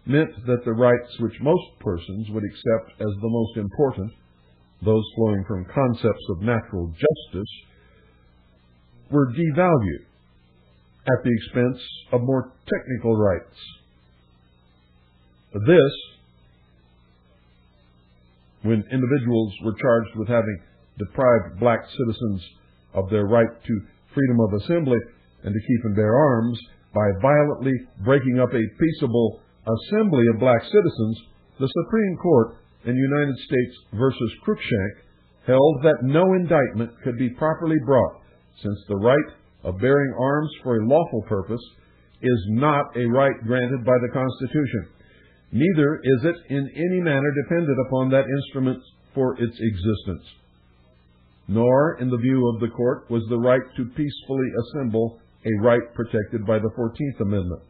Speaker 1: meant that the rights which most persons would accept as the most important, those flowing from concepts of natural justice, were devalued at the expense of more technical rights. This, when individuals were charged with having deprived black citizens of their right to freedom of assembly and to keep and bear arms by violently breaking up a peaceable assembly of black citizens, the Supreme Court in United States versus Cruikshank held that no indictment could be properly brought, since the right of bearing arms for a lawful purpose is not a right granted by the Constitution. Neither is it in any manner dependent upon that instrument for its existence. nor, in the view of the court, was the right to peacefully assemble a right protected by the 14th Amendment.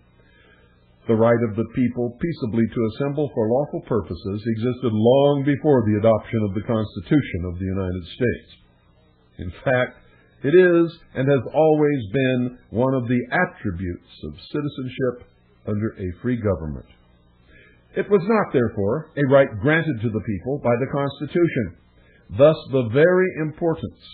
Speaker 1: The right of the people peaceably to assemble for lawful purposes existed long before the adoption of the Constitution of the United States. In fact, it is and has always been one of the attributes of citizenship under a free government. It was not, therefore, a right granted to the people by the Constitution. Thus, the very importance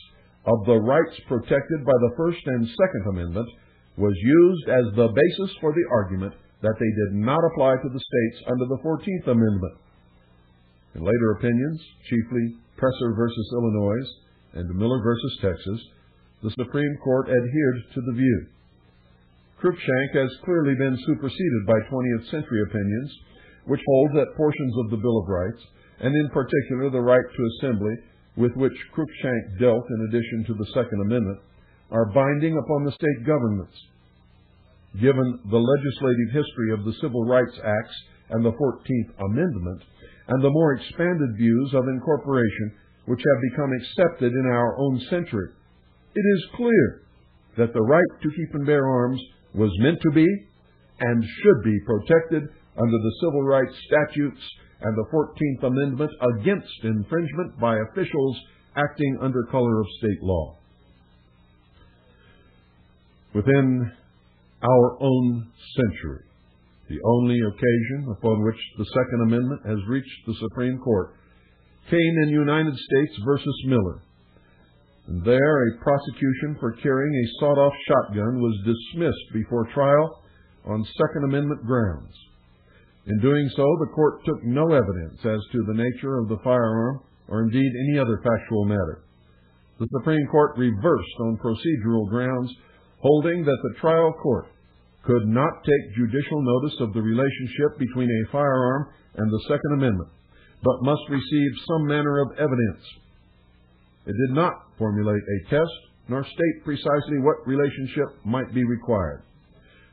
Speaker 1: of the rights protected by the First and Second Amendment was used as the basis for the argument that they did not apply to the states under the 14th Amendment. In later opinions, chiefly Presser versus Illinois and Miller versus Texas, the Supreme Court adhered to the view. Cruikshank has clearly been superseded by 20th century opinions, which hold that portions of the Bill of Rights, and in particular the right to assembly, with which Cruikshank dealt in addition to the Second Amendment, are binding upon the state governments. Given the legislative history of the Civil Rights Acts and the 14th Amendment, and the more expanded views of incorporation which have become accepted in our own century, it is clear that the right to keep and bear arms was meant to be and should be protected under the Civil Rights Statutes and the 14th Amendment against infringement by officials acting under color of state law. Within our own century, the only occasion upon which the Second Amendment has reached the Supreme Court came in United States versus Miller. And there, a prosecution for carrying a sawed-off shotgun was dismissed before trial on Second Amendment grounds. In doing so, the court took no evidence as to the nature of the firearm or indeed any other factual matter. The Supreme Court reversed on procedural grounds, holding that the trial court could not take judicial notice of the relationship between a firearm and the Second Amendment, but must receive some manner of evidence. It did not formulate a test, nor state precisely what relationship might be required.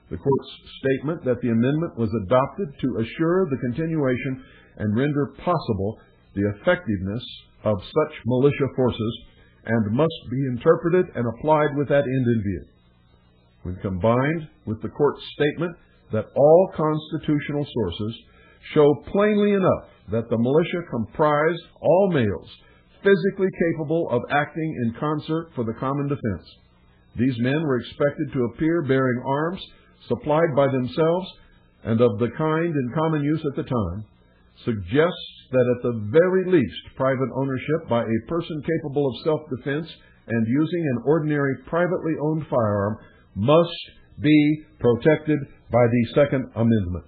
Speaker 1: The court's statement that the amendment was adopted to assure the continuation and render possible the effectiveness of such militia forces and must be interpreted and applied with that end in view. When combined with the court's statement that all constitutional sources show plainly enough that the militia comprised all males physically capable of acting in concert for the common defense, these men were expected to appear bearing arms supplied by themselves and of the kind in common use at the time, suggests that at the very least private ownership by a person capable of self-defense and using an ordinary privately owned firearm must be protected by the Second Amendment.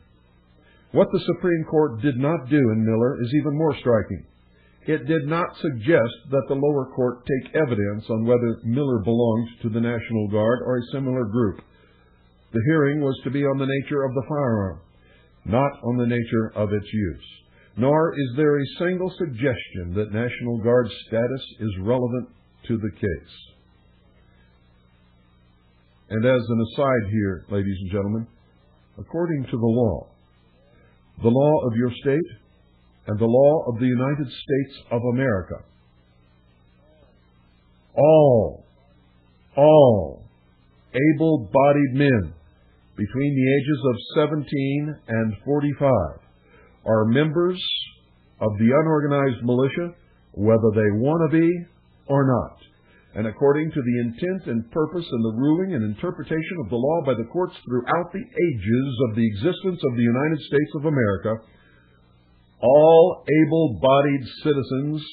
Speaker 1: What the Supreme Court did not do in Miller is even more striking. It did not suggest that the lower court take evidence on whether Miller belonged to the National Guard or a similar group. The hearing was to be on the nature of the firearm, not on the nature of its use. Nor is there a single suggestion that National Guard status is relevant to the case. And as an aside here, ladies and gentlemen, according to the law of your state and the law of the United States of America, all able-bodied men between the ages of 17 and 45 are members of the unorganized militia, whether they want to be or not. And according to the intent and purpose and the ruling and interpretation of the law by the courts throughout the ages of the existence of the United States of America, all able-bodied citizens,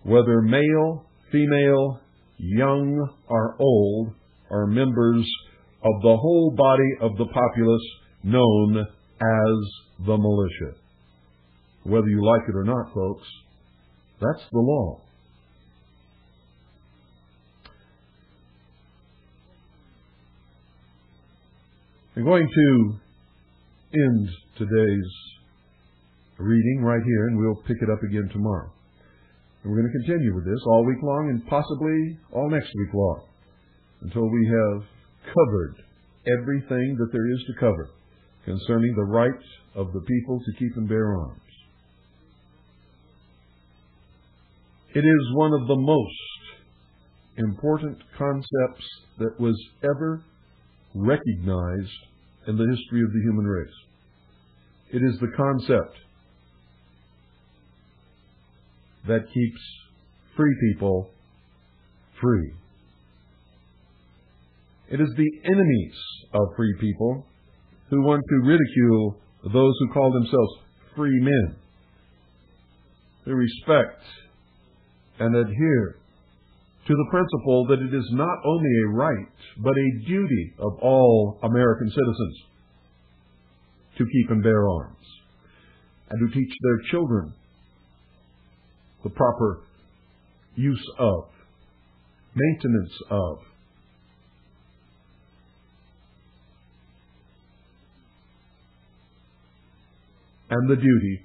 Speaker 1: whether male, female, young, or old, are members of the whole body of the populace known as the militia. Whether you like it or not, folks, that's the law. I'm going to end today's reading right here, and we'll pick it up again tomorrow. And we're going to continue with this all week long and possibly all next week long until we have covered everything that there is to cover concerning the right of the people to keep and bear arms. It is one of the most important concepts that was ever recognized in the history of the human race. It is the concept that keeps free people free. It is the enemies of free people who want to ridicule those who call themselves free men, who respect and adhere to the principle that it is not only a right, but a duty of all American citizens to keep and bear arms, and to teach their children the proper use of, maintenance of, and the duty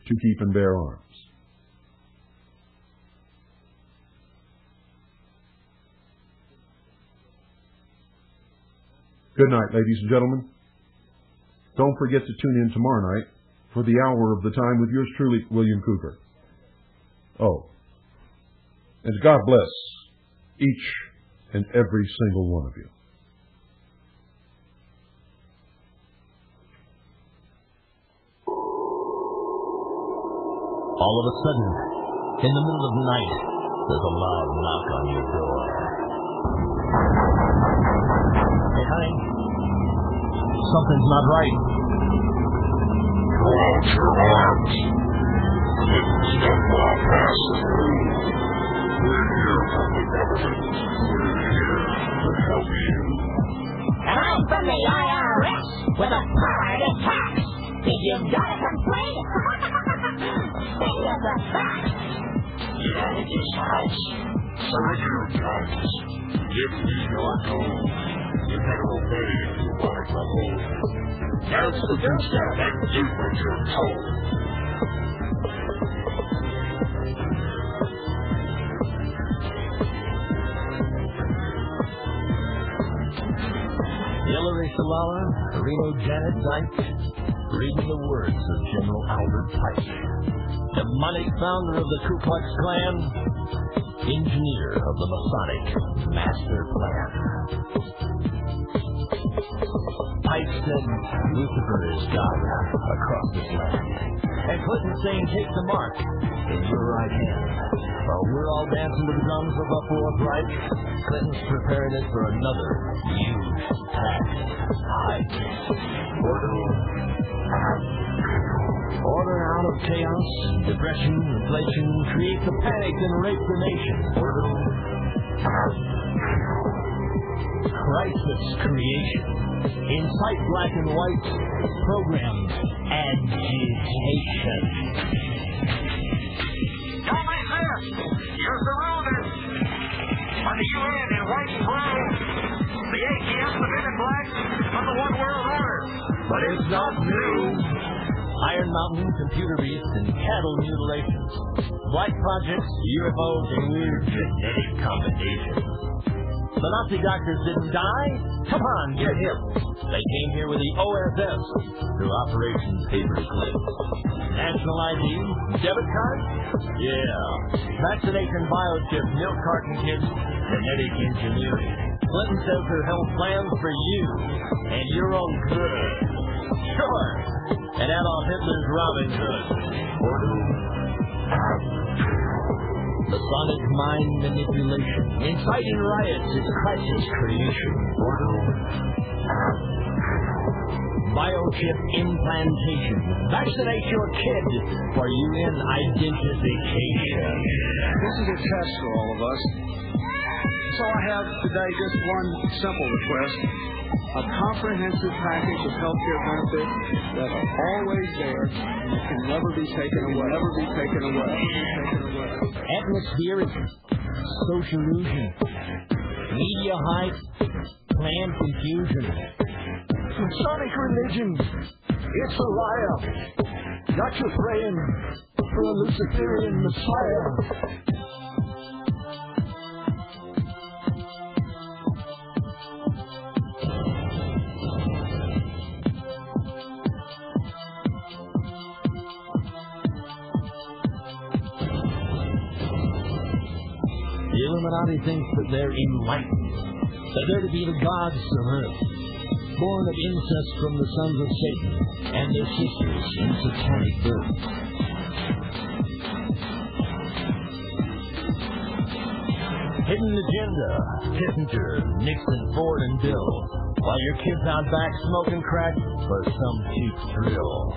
Speaker 1: to keep and bear arms. Good night, ladies and gentlemen. Don't forget to tune in tomorrow night for the hour of the time with yours truly, William Cougar. Oh, and God bless each and every single one of you.
Speaker 2: All of a sudden, in the middle of the night, there's a loud knock on your door. Hey, honey, something's not right.
Speaker 3: Throw out your arms. Step well past through. We're here from the government. We're here to help you.
Speaker 4: And I'm from the IRS with a power to tax. If you've got a complaint, think of the facts.
Speaker 3: Get out of this house. Serve your guns. Give me your gold. You better obey if you want to come home. That's the good stuff and do what you're told.
Speaker 2: Hillary Shalala, Reno Janet Dyke, reading the words of General Albert Pike, demonic founder of the Ku Klux Klan, engineer of the Masonic Master Plan. Pike said Lucifer is God across this land, and Clinton saying take the mark in your right hand. While we're all dancing to the drums of a fourth Reich, Clinton's preparing it for another huge tax hike. Order out of chaos, depression, inflation, create the panic and rape the nation. Crisis creation, incite black and white, program agitation.
Speaker 5: Don't resist! You're surrounded! By the UN in white and blue, the ATF, the men in black, on the one world order.
Speaker 2: But it's not new. Iron Mountain, computer beasts, and cattle mutilations. Black projects, UFOs, and weird genetic combinations. The Nazi doctors didn't die? Come on, get hip. They came here with the OSS through Operation Paperclip. National ID? Debit card? Yeah. Vaccination biochip, milk carton kids, genetic engineering. Clinton says her health plans for you and your own good. Sure. And Adolf Hitler's Robin Hood. Masonic mind manipulation, inciting riots is crisis creation. Biochip implantation, vaccinate your kid for UN identification.
Speaker 6: This is a test for all of us. So I have today just one simple request. A comprehensive package of healthcare benefits that are always there and that can never be taken away.
Speaker 2: Atmospheric, social illusion, media hype, planned confusion. Masonic religion, it's a liar. Got you praying for a Luciferian Messiah. Illuminati thinks that they're enlightened, that they're to be the gods of Earth, born of incest from the sons of Satan and their sisters in satanic birth. Hidden agenda, Kissinger, Nixon, Ford, and Bill, while your kids out back smoking crack for some cheap thrill.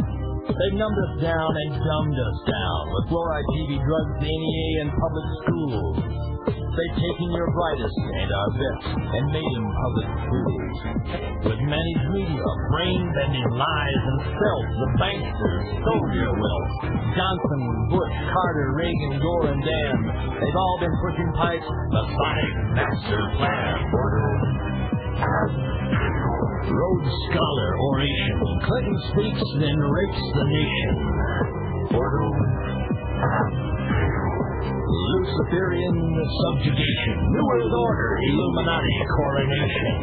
Speaker 2: They've numbed us down and dumbed us down with fluoride, TV, drugs, NEA, and public schools. They've taken your brightest and our best and made them public fools. With managed media, brain-bending lies and stealth, the banksters stole your wealth. Johnson, Bush, Carter, Reagan, Gore, and Dan, they've all been pushing pipes, the sonic master plan. Rhodes Scholar oration, Clinton speaks, then rapes the nation. Luciferian subjugation, New World Order, Illuminati coronation.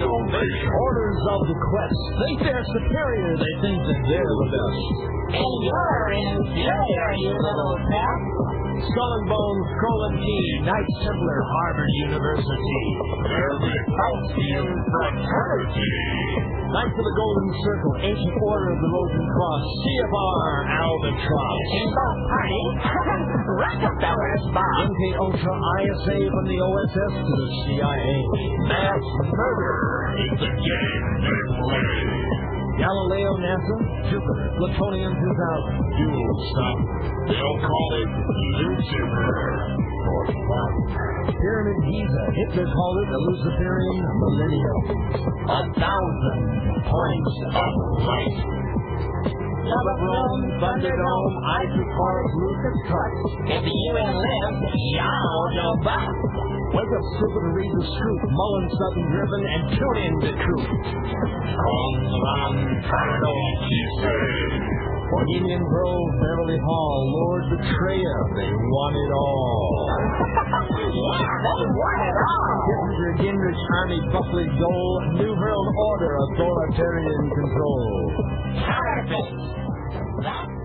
Speaker 2: Orders of the quest, think they're superior, they think that they're the best.
Speaker 4: And you're inferior, you little pet.
Speaker 2: Skull and Bones, Colin Key, Knights Templar, Harvard University.
Speaker 3: Faustian fraternity.
Speaker 2: Knights of the Golden Circle, Ancient Order of the Rosen Cross, CFR, Albatross.
Speaker 4: In both parties, Rockefeller's boss.
Speaker 2: MKUltra, ISA from the OSS to the CIA.
Speaker 3: Mass murder is the game they play.
Speaker 2: Galileo, NASA, Jupiter, Plutonium 2000, Dual Stop.
Speaker 3: They'll call it Lucifer or fun.
Speaker 2: Pyramid Giza, Hitler called it the Luciferian Millennium.
Speaker 3: 1,000 points of light.
Speaker 2: Rome, Thunderdome, Isaac Park, Lucas Truck.
Speaker 4: If the UN lives, y'all don't buy.
Speaker 2: Wake up, stupid, and read the scoop. Mullen, Sutton, Driven, and tune in to Coop. Bohemian Grove, Beverly Hall, Lord Betrayer, they want it all.
Speaker 4: Yeah, they want it all.
Speaker 2: Kissinger, Gingrich, Army, Buckley, Dole, New World Order, authoritarian control.
Speaker 4: Counterfeit. That's